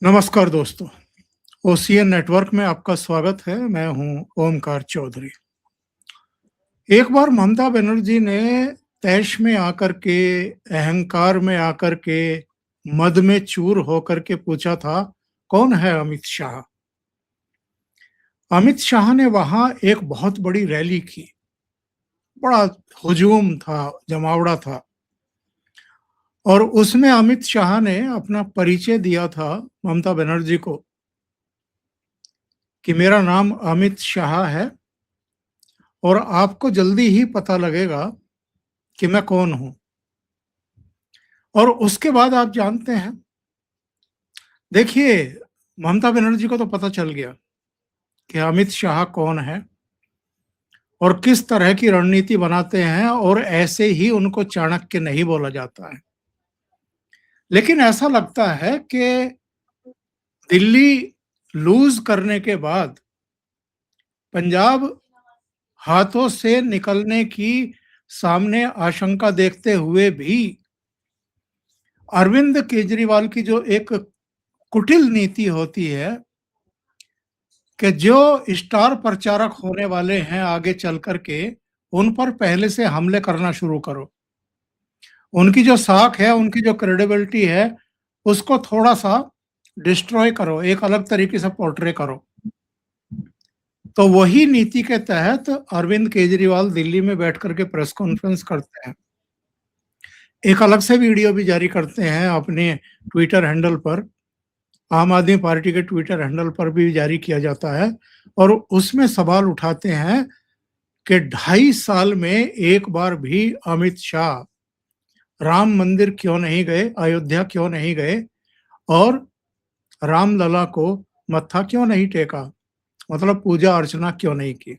नमस्कार दोस्तों, OCN network में आपका स्वागत है। मैं हूं ओमकार चौधरी। एक बार ममता बनर्जी ने तैश में आकर के, अहंकार में आकर के, मद में चूर होकर के पूछा था, कौन है अमित शाह? अमित शाह ने वहां एक बहुत बड़ी रैली की। बड़ा हुजूम था, जमावड़ा था। और उसमें अमित शाह ने अपना परिचय दिया था ममता बनर्जी को कि मेरा नाम अमित शाह है और आपको जल्दी ही पता लगेगा कि मैं कौन हूं। और उसके बाद आप जानते हैं, देखिए, ममता बनर्जी को तो पता चल गया कि अमित शाह कौन है और किस तरह की रणनीति बनाते हैं, और ऐसे ही उनको चाणक्य नहीं बोला जाता है। लेकिन ऐसा लगता है कि दिल्ली लूज करने के बाद पंजाब हाथों से निकलने की सामने आशंका देखते हुए भी अरविंद केजरीवाल की जो एक कुटिल नीति होती है कि जो स्टार प्रचारक होने वाले हैं आगे चल करके, उन पर पहले से हमले करना शुरू करो। उनकी जो साख है, उनकी जो क्रेडिबिलिटी है, उसको थोड़ा सा डिस्ट्रॉय करो, एक अलग तरीके से पोर्ट्रे करो। तो वही नीति के तहत अरविंद केजरीवाल दिल्ली में बैठ करके प्रेस कॉन्फ्रेंस करते हैं। एक अलग से वीडियो भी जारी करते हैं अपने ट्विटर हैंडल पर, आम आदमी पार्टी के ट्विटर हैंडल पर भी जारी किया जाता है। और उसमें सवाल उठाते हैं कि 2.5 साल में एक बार भी अमित शाह राम मंदिर क्यों नहीं गए, अयोध्या क्यों नहीं गए, और रामलला को मत्था क्यों नहीं टेका, मतलब पूजा अर्चना क्यों नहीं की।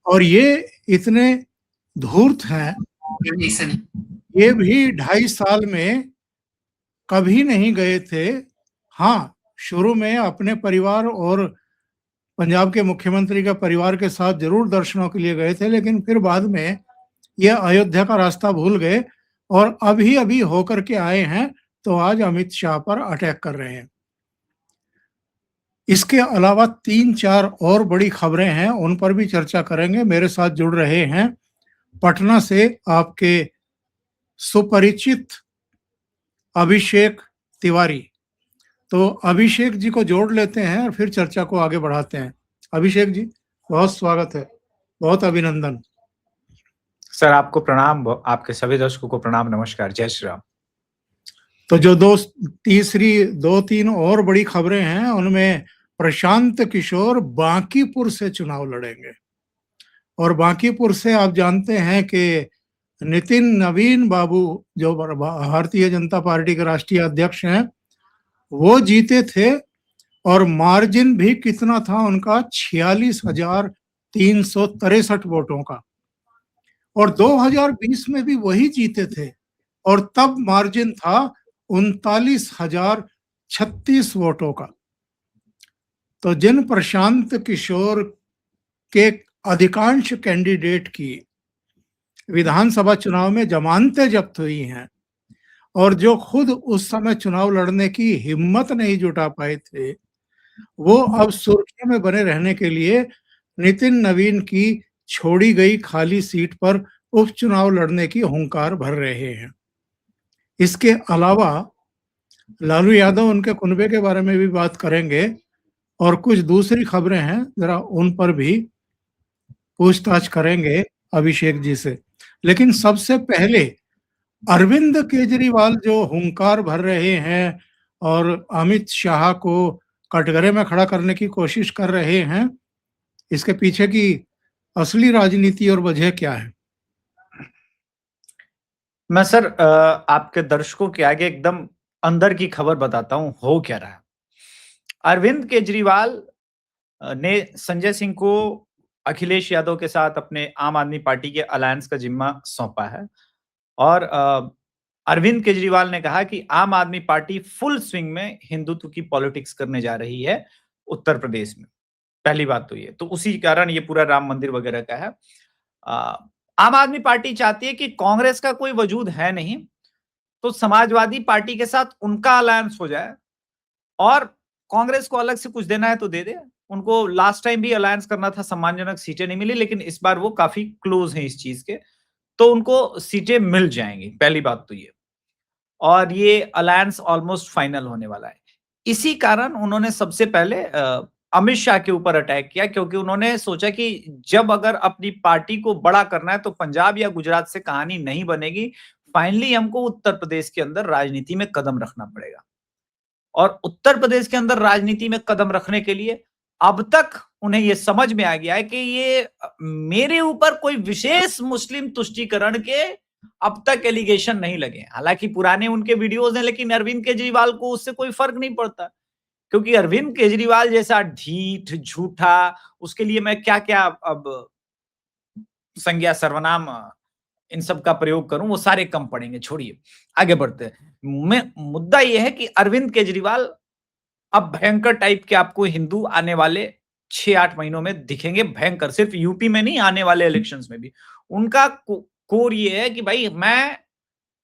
और ये इतने धूर्त हैं, ये भी 2.5 साल में कभी नहीं गए थे। हाँ, शुरू में अपने परिवार और पंजाब के मुख्यमंत्री के परिवार के साथ जरूर दर्शनों के लिए गए थे, लेकिन फिर बाद में ये अयोध्या का रास्ता भूल गए और अभी अभी होकर के आए हैं, तो आज अमित शाह पर अटैक कर रहे हैं। इसके अलावा 3-4 और बड़ी खबरें हैं, उन पर भी चर्चा करेंगे। मेरे साथ जुड़ रहे हैं पटना से आपके सुपरिचित अभिषेक तिवारी। तो अभिषेक जी को जोड़ लेते हैं और फिर चर्चा को आगे बढ़ाते हैं। अभिषेक जी, बहुत स्वागत है, बहुत अभिनंदन। सर, आपको प्रणाम, आपके सभी दर्शकों को प्रणाम, नमस्कार, जय श्री राम। तो जो तीसरी 2-3 और बड़ी खबरें हैं, उनमें प्रशांत किशोर बांकीपुर से चुनाव लड़ेंगे। और बांकीपुर से आप जानते हैं कि नितिन नवीन बाबू, जो भारतीय जनता पार्टी के राष्ट्रीय अध्यक्ष हैं, वो जीते थे। और मार्जिन भी कितना था उनका, 46,363 वोटों का। और 2020 में भी वही जीते थे, और तब मार्जिन था 39,036 वोटों का। तो जिन प्रशांत किशोर के अधिकांश कैंडिडेट की विधानसभा चुनाव में जमानतें जब्त हुई हैं, और जो खुद उस समय चुनाव लड़ने की हिम्मत नहीं जुटा पाए थे, वो अब सुर्खियों में बने रहने के लिए नितिन नवीन की छोड़ी गई खाली सीट पर उपचुनाव लड़ने की हुंकार भर रहे हैं। इसके अलावा लालू यादव, उनके कुनबे के बारे में भी बात करेंगे, और कुछ दूसरी खबरें हैं, जरा उन पर भी पूछताछ करेंगे अभिषेक जी से। लेकिन सबसे पहले अरविंद केजरीवाल जो हुंकार भर रहे हैं और अमित शाह को कटघरे में खड़ा करने की कोशिश कर रहे हैं, इसके पीछे की असली राजनीति और वजह क्या है? मैं सर आपके दर्शकों के आगे एकदम अंदर की खबर बताता हूं, हो क्या रहा है। अरविंद केजरीवाल ने संजय सिंह को अखिलेश यादव के साथ अपने आम आदमी पार्टी के अलायंस का जिम्मा सौंपा है। और अरविंद केजरीवाल ने कहा कि आम आदमी पार्टी फुल स्विंग में हिंदुत्व की पॉलिटिक्स करने जा रही है उत्तर प्रदेश में। पहली बात तो ये, तो उसी कारण ये पूरा राम मंदिर वगैरह का है। आम आदमी पार्टी चाहती है कि कांग्रेस का कोई वजूद है नहीं, तो समाजवादी पार्टी के साथ उनका अलायंस हो जाए और कांग्रेस को अलग से कुछ देना है तो दे दे। उनको लास्ट टाइम भी अलायंस करना था, सम्मानजनक सीटें नहीं मिली, लेकिन इस बार वो काफी क्लोज हैं इस चीज के, तो उनको सीटें मिल जाएंगी, पहली बात तो ये। और ये अलायंस ऑलमोस्ट फाइनल होने वाला है। इसी कारण उन्होंने सबसे पहले अमित शाह के ऊपर अटैक किया, क्योंकि उन्होंने सोचा कि जब अगर अपनी पार्टी को बड़ा करना है तो पंजाब या गुजरात से कहानी नहीं बनेगी, फाइनली हमको उत्तर प्रदेश के अंदर राजनीति में कदम रखना पड़ेगा। और उत्तर प्रदेश के अंदर राजनीति में कदम रखने के लिए अब तक उन्हें यह समझ में आ गया है कि ये मेरे ऊपर कोई विशेष मुस्लिम तुष्टीकरण के अब तक एलिगेशन नहीं लगे। हालांकि पुराने उनके वीडियोस हैं, लेकिन अरविंद केजरीवाल को उससे कोई फर्क नहीं पड़ता, क्योंकि अरविंद केजरीवाल जैसा ढीठ झूठा, उसके लिए मैं क्या क्या अब संज्ञा सर्वनाम इन सब का प्रयोग करूं, वो सारे कम पड़ेंगे। छोड़िए, आगे बढ़ते हैं। मुद्दा यह है कि अरविंद केजरीवाल अब भयंकर टाइप के आपको हिंदू आने वाले 6-8 महीनों में दिखेंगे, भयंकर। सिर्फ यूपी में नहीं, आने वाले इलेक्शंस में भी उनका कोर ये है कि भाई मैं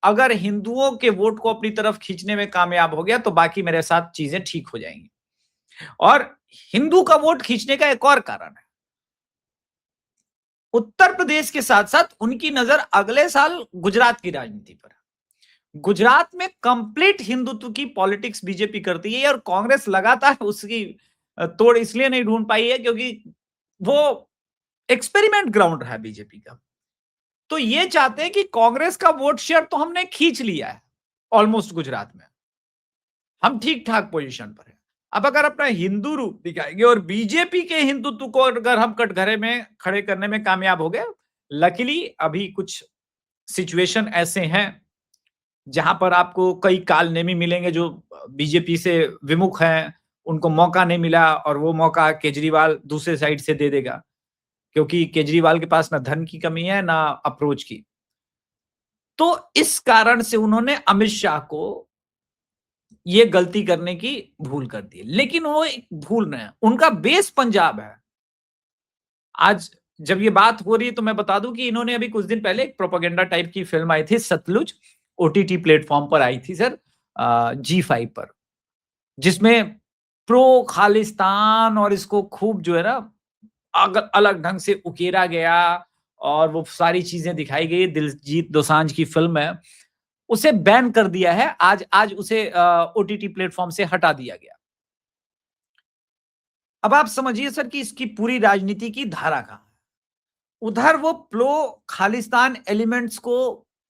अगर हिंदुओं के वोट को अपनी तरफ खींचने में कामयाब हो गया तो बाकी मेरे साथ चीजें ठीक हो जाएंगी। और हिंदू का वोट खींचने का एक और कारण है, उत्तर प्रदेश के साथ साथ उनकी नजर अगले साल गुजरात की राजनीति पर है। गुजरात में कंप्लीट हिंदुत्व की पॉलिटिक्स बीजेपी करती है, और कांग्रेस लगातार उसकी तोड़ इसलिए नहीं ढूंढ पाई है क्योंकि वो एक्सपेरिमेंट ग्राउंड रहा बीजेपी का। तो ये चाहते हैं कि कांग्रेस का वोट शेयर तो हमने खींच लिया है ऑलमोस्ट गुजरात में, हम ठीक ठाक पोजीशन पर है। अब अगर अपना हिंदू रूप दिखाएंगे और बीजेपी के हिंदुत्व को अगर हम कटघरे में खड़े करने में कामयाब हो गए, लकीली अभी कुछ सिचुएशन ऐसे हैं जहां पर आपको कई कालनेमी मिलेंगे जो बीजेपी से विमुख हैं, उनको मौका नहीं मिला, और वो मौका केजरीवाल दूसरे साइड से दे देगा, क्योंकि केजरीवाल के पास ना धन की कमी है ना अप्रोच की। तो इस कारण से उन्होंने अमित शाह को ये गलती करने की भूल कर दी। लेकिन वो एक भूल नहीं है, उनका बेस पंजाब है। आज जब ये बात हो रही है तो मैं बता दूं कि इन्होंने अभी कुछ दिन पहले एक प्रोपेगेंडा टाइप की फिल्म आई थी सतलुज, ओटीटी प्लेटफॉर्म पर आई थी सर, G5 पर, जिसमें प्रो खालिस्तान और इसको खूब जो है ना अलग ढंग से उकेरा गया और वो सारी चीजें दिखाई गई। दिलजीत दोसांझ की फिल्म है, उसे बैन कर दिया है, आज उसे ओटीटी प्लेटफॉर्म से हटा दिया गया। अब आप समझिए सर कि इसकी पूरी राजनीति की धारा कहां है। उधर वो प्रो खालिस्तान एलिमेंट्स को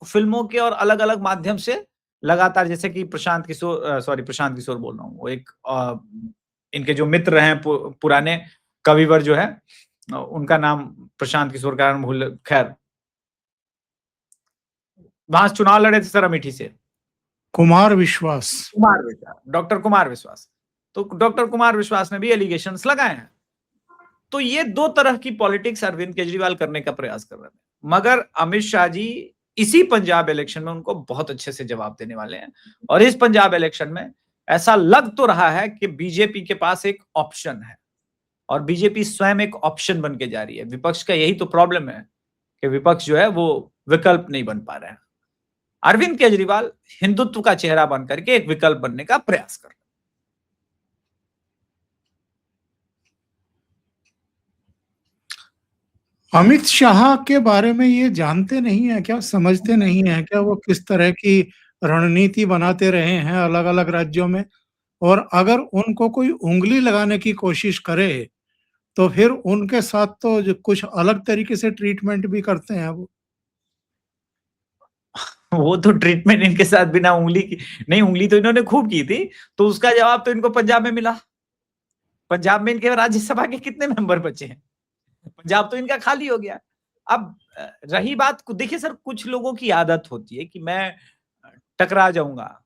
फिल्मों के और अलग अलग माध्यम से लगातार, जैसे कि प्रशांत किशोर बोल रहा हूं, वो एक इनके जो मित्र हैं पुराने कविवर जो है, उनका नाम प्रशांत किशोर का नाम भूल, खैर वहां चुनाव लड़े थे सर अमेठी से, कुमार विश्वास, डॉक्टर कुमार विश्वास। तो डॉक्टर कुमार विश्वास ने भी एलिगेशंस लगाए हैं। तो ये दो तरह की पॉलिटिक्स अरविंद केजरीवाल करने का प्रयास कर रहे हैं, मगर अमित शाह जी इसी पंजाब इलेक्शन में उनको बहुत अच्छे से जवाब देने वाले हैं। और इस पंजाब इलेक्शन में ऐसा लग तो रहा है कि बीजेपी के पास एक ऑप्शन है, और बीजेपी स्वयं एक ऑप्शन बन के जा रही है। विपक्ष का यही तो प्रॉब्लम है कि विपक्ष जो है वो विकल्प नहीं बन पा रहे हैं। अरविंद केजरीवाल हिंदुत्व का चेहरा बन करके एक विकल्प बनने का प्रयास कर रहे हैं। अमित शाह के बारे में ये जानते नहीं है क्या, समझते नहीं है क्या वो किस तरह की रणनीति बनाते रहे हैं अलग अलग राज्यों में, और अगर उनको कोई उंगली लगाने की कोशिश करे तो फिर उनके साथ तो जो कुछ अलग तरीके से ट्रीटमेंट भी करते हैं वो तो ट्रीटमेंट इनके साथ बिना उंगली की नहीं, उंगली तो इन्होंने खूब की थी, तो उसका जवाब तो इनको पंजाब में मिला। पंजाब में इनके राज्यसभा के कितने मेंबर बचे हैं, पंजाब तो इनका खाली हो गया। अब रही बात, देखिए सर, कुछ लोगों की आदत होती है कि मैं टकरा जाऊंगा,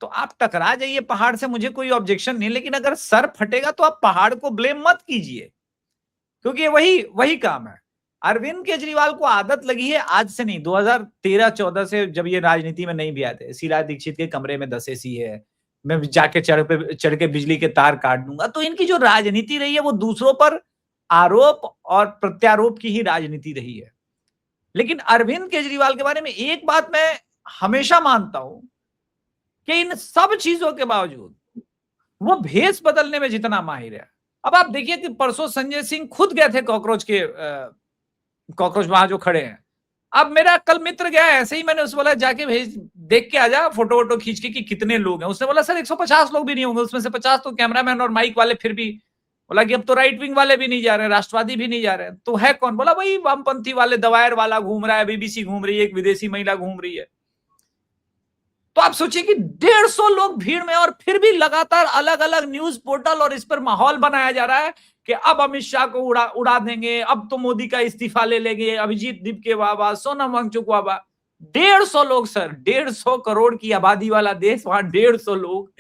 तो आप टकरा जाइए पहाड़ से, मुझे कोई ऑब्जेक्शन नहीं, लेकिन अगर सर फटेगा तो आप पहाड़ को ब्लेम मत कीजिए, क्योंकि वही काम है। अरविंद केजरीवाल को आदत लगी है, आज से नहीं, 2013-14 से, जब ये राजनीति में नहीं भी आते, शीला दीक्षित के कमरे में 10 एसी है, मैं जाके चढ़ के बिजली के तार काट दूंगा। तो इनकी जो राजनीति रही है वो दूसरों पर आरोप और प्रत्यारोप की ही राजनीति रही है। लेकिन अरविंद केजरीवाल के बारे में एक बात मैं हमेशा मानता हूं कि इन सब चीजों के बावजूद वो भेष बदलने में जितना माहिर है। अब आप देखिए कि परसों संजय सिंह खुद गए थे कॉकरोच वहां जो खड़े हैं। अब मेरा कल मित्र गया, ऐसे ही मैंने उसको बोला जाके भेज देख के आ जा फोटो वोटो खींच के कि कितने लोग हैं। उसने बोला सर 150 लोग भी नहीं होंगे, उसमें से 50 तो कैमरामैन और माइक वाले। फिर भी बोला कि अब तो राइट विंग वाले भी नहीं जा रहे, राष्ट्रवादी भी नहीं जा रहे, तो है कौन? बोला वही वामपंथी वाले, दवायर वाला घूम रहा है, बीबीसी घूम रही है, एक विदेशी महिला घूम रही है। तो आप सोचिए कि 150 लोग भीड़ में, और फिर भी लगातार अलग अलग न्यूज पोर्टल और इस पर माहौल बनाया जा रहा है कि अब अमित शाह को उड़ा देंगे, अब तो मोदी का इस्तीफा ले लेंगे, अभिजीत दीपके वाहवा, सोनम वांगचुक वाहवा। 150 लोग सर, 150 करोड़ की आबादी वाला देश, वहां 150 लोग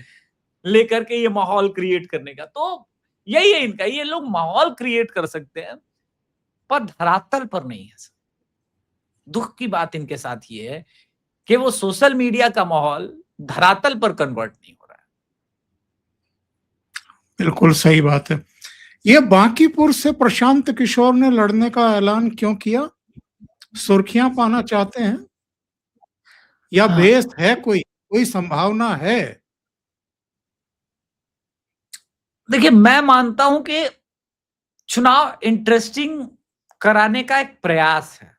लेकर के ये माहौल क्रिएट करने का। तो यही है इनका, ये लोग माहौल क्रिएट कर सकते हैं पर धरातल पर नहीं है। दुख की बात इनके साथ ये है कि वो सोशल मीडिया का माहौल धरातल पर कन्वर्ट नहीं हो रहा है। बिल्कुल सही बात है। ये बांकीपुर से प्रशांत किशोर ने लड़ने का ऐलान क्यों किया? सुर्खियां पाना चाहते हैं या बेस है? कोई संभावना है? देखिए, मैं मानता हूं कि चुनाव इंटरेस्टिंग कराने का एक प्रयास है।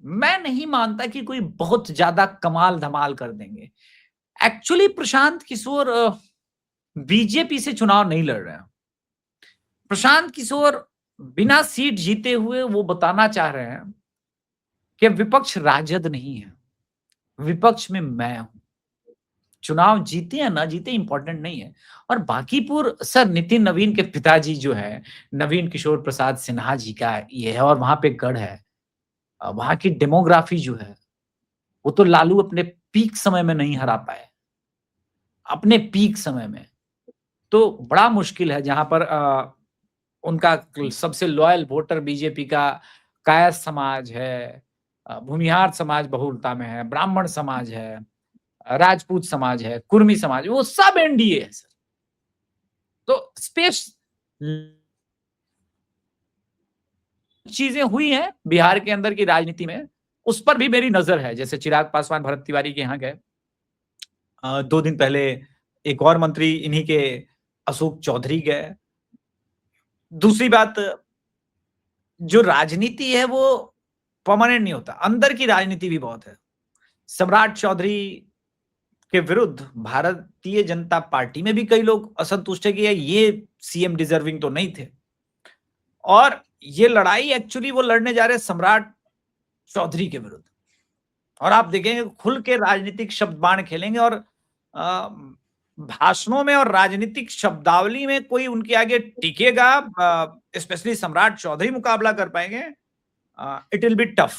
मैं नहीं मानता कि कोई बहुत ज्यादा कमाल धमाल कर देंगे। एक्चुअली प्रशांत किशोर बीजेपी से चुनाव नहीं लड़ रहे हैं। प्रशांत किशोर बिना सीट जीते हुए वो बताना चाह रहे हैं कि विपक्ष राजद नहीं है, विपक्ष में मैं हूं। चुनाव जीते या ना जीते इंपॉर्टेंट नहीं है। और बांकीपुर सर नितिन नवीन के पिताजी जो है, नवीन किशोर प्रसाद सिन्हा जी का ये है, और वहां पे गढ़ है। वहां की डेमोग्राफी जो है वो तो लालू अपने पीक समय में नहीं हरा पाए, अपने पीक समय में। तो बड़ा मुश्किल है जहां पर उनका सबसे लॉयल वोटर बीजेपी का कायस्थ समाज है, भूमिहार समाज बहुलता में है, ब्राह्मण समाज है, राजपूत समाज है, कुर्मी समाज, वो सब एनडीए है सर। तो स्पेस चीजें हुई हैं बिहार के अंदर की राजनीति में, उस पर भी मेरी नजर है। जैसे चिराग पासवान भरत तिवारी के यहाँ गए, 2 दिन पहले एक और मंत्री इन्हीं के अशोक चौधरी गए। दूसरी बात, जो राजनीति है वो परमानेंट नहीं होता, अंदर की राजनीति भी बहुत है। सम्राट चौधरी के विरुद्ध भारतीय जनता पार्टी में भी कई लोग असंतुष्ट है कि ये सीएम डिजर्विंग तो नहीं थे। और ये लड़ाई एक्चुअली वो लड़ने जा रहे हैं सम्राट चौधरी के विरुद्ध। और आप देखेंगे खुल के राजनीतिक शब्द बाण खेलेंगे, और भाषणों में और राजनीतिक शब्दावली में कोई उनके आगे टिकेगा, स्पेशली सम्राट चौधरी मुकाबला कर पाएंगे, इट विल बी टफ।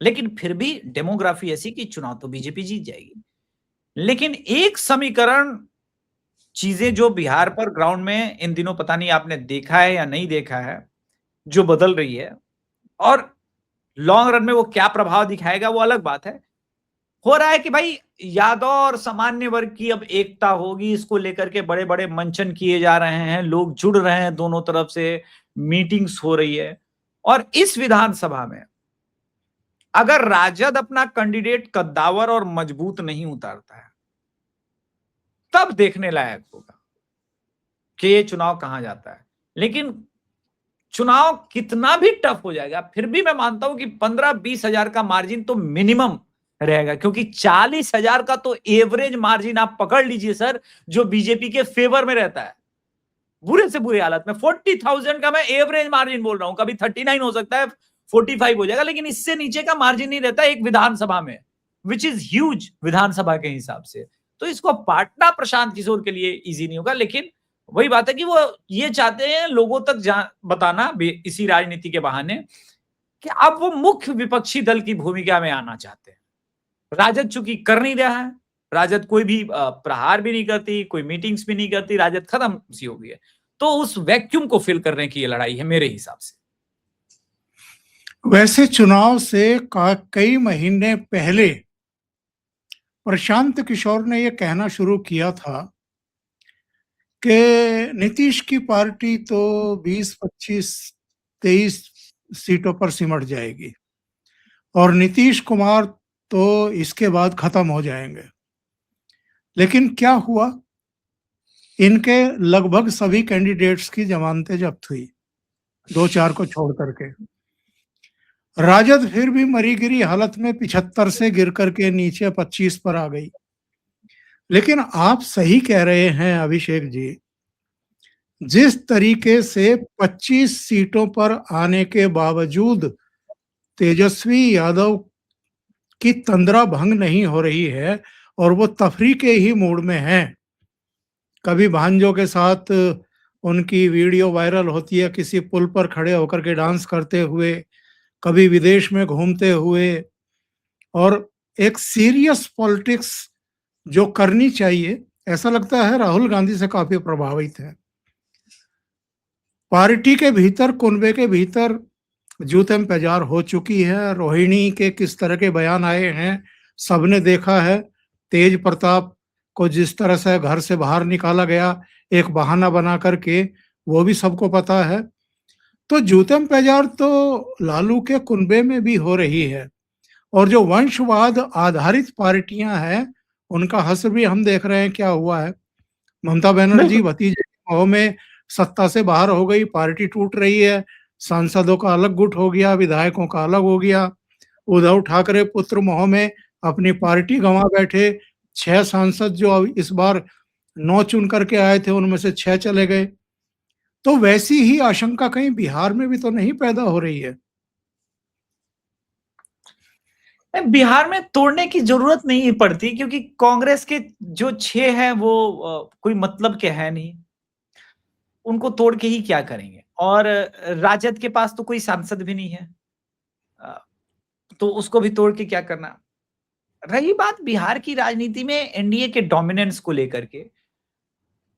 लेकिन फिर भी डेमोग्राफी ऐसी कि चुनाव तो बीजेपी जीत जाएगी। लेकिन एक समीकरण, चीजें जो बिहार पर ग्राउंड में इन दिनों पता नहीं आपने देखा है या नहीं देखा है, जो बदल रही है, और लॉन्ग रन में वो क्या प्रभाव दिखाएगा वो अलग बात है। हो रहा है कि भाई यादव और सामान्य वर्ग की अब एकता होगी, इसको लेकर के बड़े बड़े मंचन किए जा रहे हैं, लोग जुड़ रहे हैं, दोनों तरफ से मीटिंग्स हो रही है। और इस विधानसभा में अगर राजद अपना कैंडिडेट कद्दावर और मजबूत नहीं उतारता है, तब देखने लायक होगा कि ये चुनाव कहां जाता है। लेकिन चुनाव कितना भी टफ हो जाएगा, फिर भी मैं मानता हूं कि 15-20 हजार का मार्जिन तो मिनिमम रहेगा, क्योंकि 40 हजार का तो एवरेज मार्जिन आप पकड़ लीजिए सर, जो बीजेपी के फेवर में रहता है बुरे से बुरे हालत में। 40,000 का मैं एवरेज मार्जिन बोल रहा हूं, कभी 39 हो सकता है, 45 हो जाएगा, लेकिन इससे नीचे का मार्जिन नहीं रहता एक विधानसभा में, विच इज ह्यूज विधानसभा के हिसाब से। तो इसको पाटना प्रशांत किशोर के लिए इजी नहीं होगा। लेकिन वही बात है कि वो ये चाहते हैं लोगों तक बताना इसी राजनीति के बहाने कि अब वो मुख्य विपक्षी दल की भूमिका में आना चाहते हैं। राजद चूंकि कर नहीं रहा है, राजद कोई भी प्रहार भी नहीं करती, कोई मीटिंग्स भी नहीं करती, राजद खत्म सी हो गई है। तो उस वैक्यूम को फिल करने की ये लड़ाई है मेरे हिसाब से। वैसे चुनाव से कई महीने पहले प्रशांत किशोर ने यह कहना शुरू किया था कि नीतीश की पार्टी तो 20, 25, 23 सीटों पर सिमट जाएगी और नीतीश कुमार तो इसके बाद खत्म हो जाएंगे। लेकिन क्या हुआ? इनके लगभग सभी कैंडिडेट्स की जमानतें जब्त हुई, 2-4 को छोड़ करके। राजद फिर भी मरी गिरी हालत में 75 से गिर करके नीचे 25 पर आ गई। लेकिन आप सही कह रहे हैं अभिषेक जी, जिस तरीके से 25 सीटों पर आने के बावजूद तेजस्वी यादव की तंद्रा भंग नहीं हो रही है और वो तफरी के ही मूड में हैं। कभी भांजों के साथ उनकी वीडियो वायरल होती है किसी पुल पर खड़े होकर के डांस करते हुए, कभी विदेश में घूमते हुए, और एक सीरियस पॉलिटिक्स जो करनी चाहिए, ऐसा लगता है राहुल गांधी से काफी प्रभावित है। पार्टी के भीतर, कुनबे के भीतर जूतम पेजार हो चुकी है। रोहिणी के किस तरह के बयान आए हैं सबने देखा है। तेज प्रताप को जिस तरह से घर से बाहर निकाला गया एक बहाना बना करके, वो भी सबको पता है। तो जूतम पेजार तो लालू के कुनबे में भी हो रही है, और जो वंशवाद आधारित पार्टियां हैं उनका हश्र भी हम देख रहे हैं क्या हुआ है। ममता बनर्जी बिल्कुल। भतीजे के मोह में सत्ता से बाहर हो गई, पार्टी टूट रही है, सांसदों का अलग गुट हो गया, विधायकों का अलग हो गया। उद्धव ठाकरे पुत्र मोह में अपनी पार्टी गंवा बैठे। 6 सांसद जो अब इस बार 9 चुन करके आए थे उनमें से 6 चले गए। तो वैसी ही आशंका कहीं बिहार में भी तो नहीं पैदा हो रही है? बिहार में तोड़ने की जरूरत नहीं पड़ती, क्योंकि कांग्रेस के जो 6 हैं वो कोई मतलब के है नहीं, उनको तोड़ के ही क्या करेंगे। और राजद के पास तो कोई सांसद भी नहीं है, अ, तो उसको भी तोड़ के क्या करना। रही बात बिहार की राजनीति में एनडीए के डोमिनेंस को लेकर के,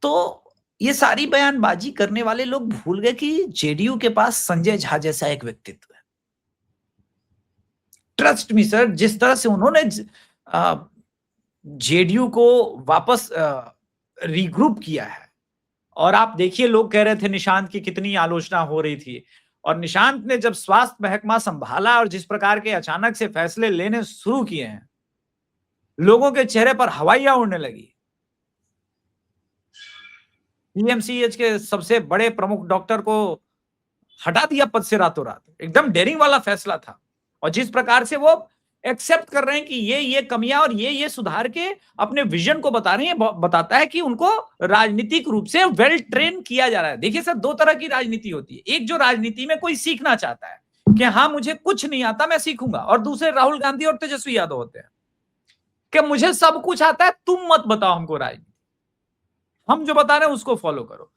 तो ये सारी बयानबाजी करने वाले लोग भूल गए कि जेडीयू के पास संजय झा जैसा एक व्यक्तित्व है। ट्रस्ट मी सर, जिस तरह से उन्होंने जेडीयू को वापस रीग्रुप किया है, और आप देखिए लोग कह रहे थे निशांत की कितनी आलोचना हो रही थी, और निशांत ने जब स्वास्थ्य महकमा संभाला और जिस प्रकार के अचानक से फैसले लेने शुरू किए हैं, लोगों के चेहरे पर हवाइयां उड़ने लगी। पीएमसीएच के सबसे बड़े प्रमुख डॉक्टर को हटा दिया पद से रातों रात, एकदम डेयरिंग वाला फैसला था। और जिस प्रकार से वो एक्सेप्ट कर रहे हैं कि ये कमियां और ये सुधार के अपने विजन को बता रहे हैं, बताता है कि उनको राजनीतिक रूप से वेल ट्रेन किया जा रहा है। देखिए सर, 2 तरह की राजनीति होती है। एक जो राजनीति में कोई सीखना चाहता है कि हाँ मुझे कुछ नहीं आता मैं सीखूंगा, और दूसरे राहुल गांधी और तेजस्वी यादव होते हैं कि मुझे सब कुछ आता है, तुम मत बताओ हमको राजनीति, हम जो बता रहे हैं उसको फॉलो करो।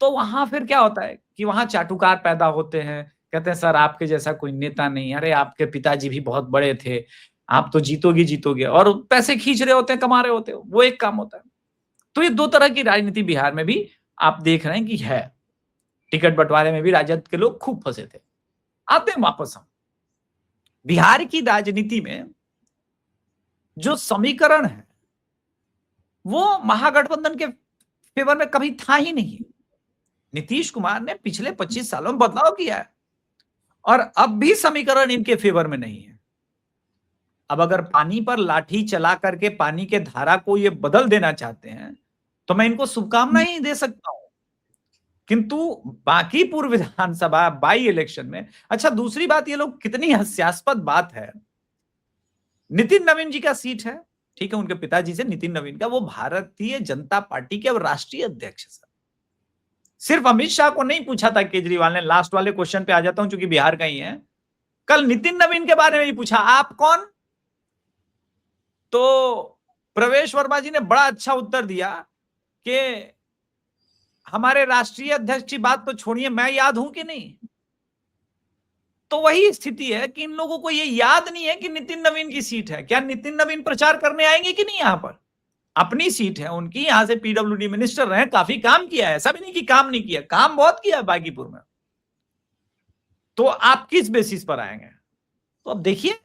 तो वहां फिर क्या होता है कि वहां चाटुकार पैदा होते हैं, कहते हैं सर आपके जैसा कोई नेता नहीं, अरे आपके पिताजी भी बहुत बड़े थे, आप तो जीतोगे जीतोगे, और पैसे खींच रहे होते हैं, कमा रहे होते हो, वो एक काम होता है। तो ये 2 तरह की राजनीति बिहार में भी आप देख रहे हैं कि है। टिकट बंटवारे में भी राजद के लोग खूब फंसे थे। आते हैं वापस हम बिहार की राजनीति में, जो समीकरण है वो महागठबंधन के फेवर में कभी था ही नहीं। नीतीश कुमार ने पिछले 25 सालों में बदलाव किया है, और अब भी समीकरण इनके फेवर में नहीं है। अब अगर पानी पर लाठी चला करके पानी के धारा को ये बदल देना चाहते हैं, तो मैं इनको शुभकामनाएं ही दे सकता हूं। किंतु बाकी पूर्व विधानसभा बाई इलेक्शन में, अच्छा दूसरी बात, ये लोग कितनी हास्यास्पद बात है, नितिन नवीन जी का सीट है, ठीक है, उनके पिताजी से नितिन नवीन का, वो भारतीय जनता पार्टी के अब राष्ट्रीय अध्यक्ष है। सिर्फ अमित शाह को नहीं पूछा था केजरीवाल ने, लास्ट वाले क्वेश्चन पे आ जाता हूं क्योंकि बिहार का ही है, कल नितिन नवीन के बारे में ही पूछा, आप कौन? तो प्रवेश वर्मा जी ने बड़ा अच्छा उत्तर दिया कि हमारे राष्ट्रीय अध्यक्ष की बात तो छोड़िए, मैं याद हूं कि नहीं। तो वही स्थिति है कि इन लोगों को ये याद नहीं है कि नितिन नवीन की सीट है। क्या नितिन नवीन प्रचार करने आएंगे कि नहीं? यहां पर अपनी सीट है उनकी, यहां से पीडब्ल्यूडी मिनिस्टर रहे, काफी काम किया है, ऐसा भी नहीं कि काम नहीं किया, काम बहुत किया है बागीपुर में। तो आप किस बेसिस पर आएंगे? तो अब देखिए,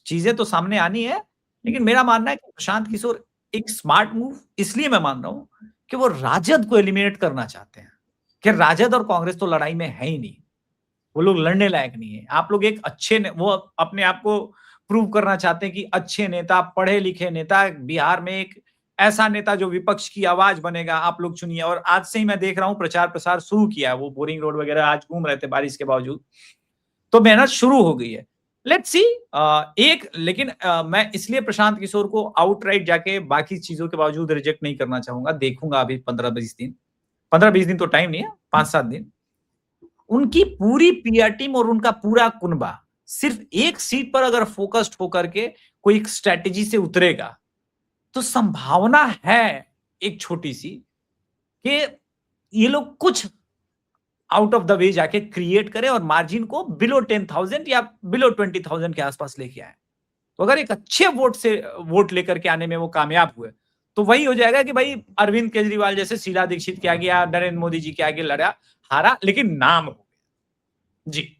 चीजें तो सामने आनी है, लेकिन मेरा मानना है कि प्रशांत किशोर एक स्मार्ट मूव इसलिए मैं मान रहा हूं कि वो राजद को एलिमिनेट करना चाहते हैं, कि राजद और कांग्रेस तो लड़ाई में है ही नहीं, वो लोग लड़ने लायक नहीं है। आप लोग एक अच्छे वो अपने आप को प्रूव करना चाहते हैं कि अच्छे नेता, पढ़े लिखे नेता, बिहार में एक ऐसा नेता जो विपक्ष की आवाज बनेगा, आप लोग चुनिए। और आज से ही मैं देख रहा हूं प्रचार प्रसार शुरू किया है, वो बोरिंग रोड वगैरह आज घूम रहे थे बारिश के बावजूद, तो मेहनत शुरू हो गई है। Let's see. लेकिन मैं इसलिए प्रशांत किशोर को आउटराइट जाके बाकी चीजों के बावजूद रिजेक्ट नहीं करना चाहूंगा, देखूंगा अभी 15-20 दिन, 15-20 दिन तो टाइम नहीं है, 5-7 दिन। उनकी पूरी पीआर टीम और उनका पूरा कुनबा सिर्फ एक सीट पर अगर फोकस्ड होकर के कोई एक स्ट्रेटेजी से उतरेगा, तो संभावना है एक छोटी सी कि ये लोग कुछ आउट ऑफ द वे जाके क्रिएट करें और मार्जिन को बिलो 10,000 या बिलो 20,000 के आसपास लेके आए। तो अगर एक अच्छे वोट लेकर के आने में वो कामयाब हुए, तो वही हो जाएगा कि भाई अरविंद केजरीवाल जैसे शीला दीक्षित के आगे या नरेंद्र मोदी जी के आगे लड़ा, हारा, लेकिन नाम हो गया। जी।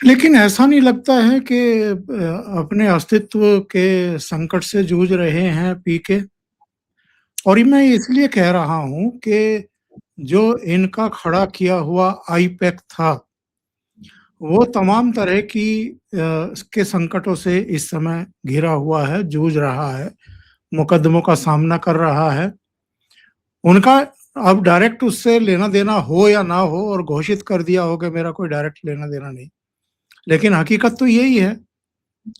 लेकिन ऐसा नहीं लगता है कि अपने अस्तित्व के संकट से जूझ रहे हैं पीके? और मैं इसलिए कह रहा हूं कि जो इनका खड़ा किया हुआ आईपैक था, वो तमाम तरह की के संकटों से इस समय घिरा हुआ है, जूझ रहा है, मुकदमों का सामना कर रहा है। उनका अब डायरेक्ट उससे लेना देना हो या ना हो, और घोषित कर दिया हो कि मेरा कोई डायरेक्ट लेना देना नहीं, लेकिन हकीकत तो यही है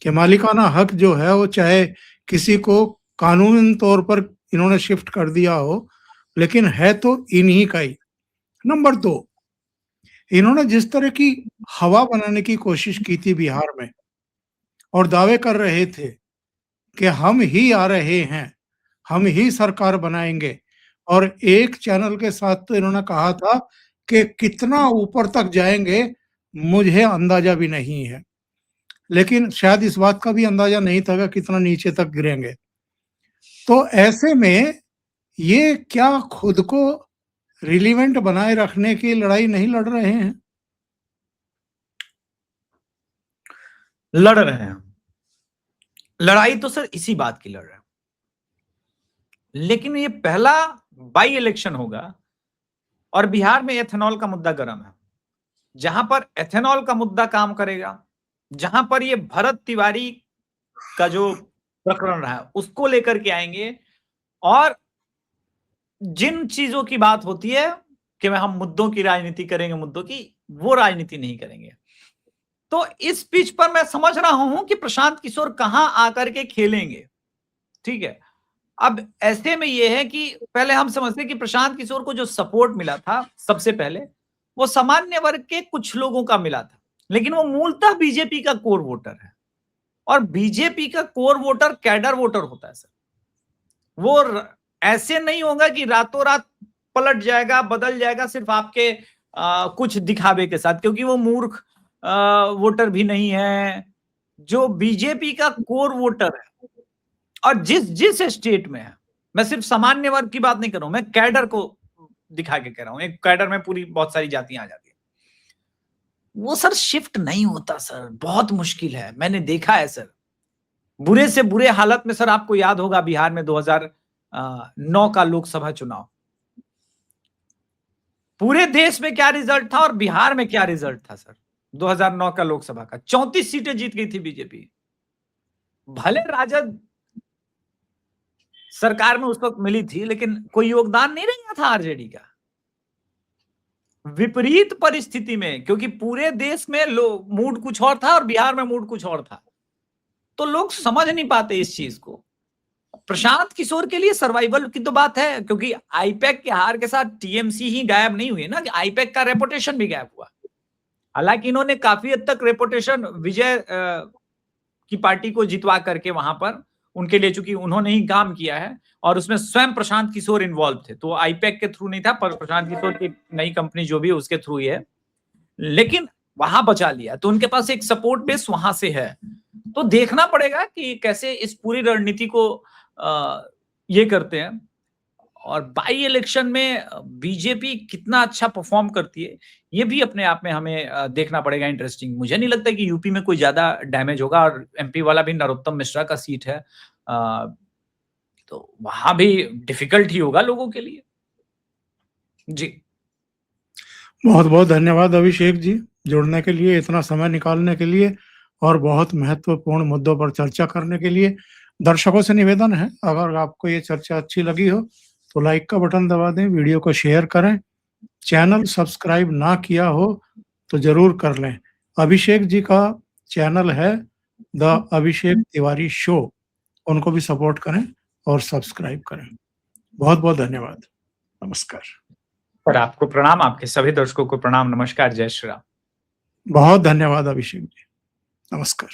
कि मालिकाना हक जो है वो चाहे किसी को कानूनी तौर पर इन्होंने शिफ्ट कर दिया हो, लेकिन है तो इन्हीं का ही। नंबर 2, इन्होंने जिस तरह की हवा बनाने की कोशिश की थी बिहार में और दावे कर रहे थे कि हम ही आ रहे हैं, हम ही सरकार बनाएंगे, और एक चैनल के साथ तो इन्होंने कहा था कि कितना ऊपर तक जाएंगे मुझे अंदाजा भी नहीं है, लेकिन शायद इस बात का भी अंदाजा नहीं था कि कितना नीचे तक गिरेंगे। तो ऐसे में ये क्या खुद को रिलीवेंट बनाए रखने की लड़ाई नहीं लड़ रहे हैं? लड़ रहे हैं। लड़ाई तो सर इसी बात की लड़ रहे हैं, लेकिन ये पहला बाई इलेक्शन होगा और बिहार में एथेनॉल का मुद्दा गर्म है। जहां पर एथेनॉल का मुद्दा काम करेगा, जहां पर ये भरत तिवारी का जो प्रकरण रहा है उसको लेकर के आएंगे, और जिन चीजों की बात होती है कि हम मुद्दों की राजनीति करेंगे, मुद्दों की, वो राजनीति नहीं करेंगे। तो इस पिच पर मैं समझ रहा हूं कि प्रशांत किशोर कहां आकर के खेलेंगे। ठीक है, अब ऐसे में यह है कि पहले हम समझते हैं कि प्रशांत किशोर को जो सपोर्ट मिला था सबसे पहले वो सामान्य वर्ग के कुछ लोगों का मिला था, लेकिन वो मूलतः बीजेपी का कोर वोटर है, और बीजेपी का कोर वोटर कैडर वोटर होता है सर। वो ऐसे नहीं होगा कि रातों रात पलट जाएगा, बदल जाएगा सिर्फ आपके कुछ दिखावे के साथ, क्योंकि वो मूर्ख वोटर भी नहीं है। जो बीजेपी का कोर वोटर है और जिस स्टेट में है, मैं सिर्फ सामान्य वर्ग की बात नहीं कर रहा हूं, मैं कैडर को दिखा के कह रहा हूं, एक कैडर में पूरी बहुत सारी जातियां आ जाती है, वो सर शिफ्ट नहीं होता सर, बहुत मुश्किल है। मैंने देखा है सर, बुरे से बुरे हालत में। सर आपको याद होगा बिहार में 2009 का लोकसभा चुनाव, पूरे देश में क्या रिजल्ट था और बिहार में क्या रिजल्ट था सर। 2009 का लोकसभा का 34 सीटें जीत गई थी बीजेपी। भले राजद सरकार में उस वक्त मिली थी, लेकिन कोई योगदान नहीं रहा था आरजेडी का। विपरीत परिस्थिति में, क्योंकि पूरे देश में मूड कुछ और था और बिहार में मूड कुछ और था, तो लोग समझ नहीं पाते इस चीज को। प्रशांत किशोर के लिए सर्वाइवल की तो बात है, क्योंकि आईपैक के हार के साथ टीएमसी ही गायब नहीं हुई ना, कि आईपैक का रेपुटेशन भी गायब हुआ। हालांकि इन्होंने काफी हद तक रेपुटेशन विजय की पार्टी को जितवा करके वहां पर उनके लिए, चूंकि उन्होंने ही काम किया है और उसमें स्वयं प्रशांत किशोर इन्वॉल्व थे, तो आईपैक के थ्रू नहीं था, पर प्रशांत किशोर की नई कंपनी जो भी है उसके थ्रू ही है, लेकिन वहां बचा लिया, तो उनके पास एक सपोर्ट बेस वहां से है। तो देखना पड़ेगा कि कैसे इस पूरी रणनीति को ये करते हैं, और बाई इलेक्शन में बीजेपी कितना अच्छा परफॉर्म करती है ये भी अपने आप में हमें देखना पड़ेगा। इंटरेस्टिंग, मुझे नहीं लगता कि यूपी में कोई ज्यादा डैमेज होगा, और एमपी वाला भी नरोत्तम मिश्रा का सीट है, तो वहां भी डिफिकल्ट ही होगा लोगों के लिए। जी, बहुत बहुत धन्यवाद अभिषेक जी, जुड़ने के लिए, इतना समय निकालने के लिए, और बहुत महत्वपूर्ण मुद्दों पर चर्चा करने के लिए। दर्शकों से निवेदन है, अगर आपको ये चर्चा अच्छी लगी हो तो लाइक का बटन दबा दें, वीडियो को शेयर करें, चैनल सब्सक्राइब ना किया हो तो जरूर कर लें। अभिषेक जी का चैनल है द अभिषेक तिवारी शो, उनको भी सपोर्ट करें और सब्सक्राइब करें। बहुत बहुत धन्यवाद। नमस्कार। सर आपको प्रणाम, आपके सभी दर्शकों को प्रणाम, नमस्कार, जय श्री राम। बहुत धन्यवाद अभिषेक जी। नमस्कार।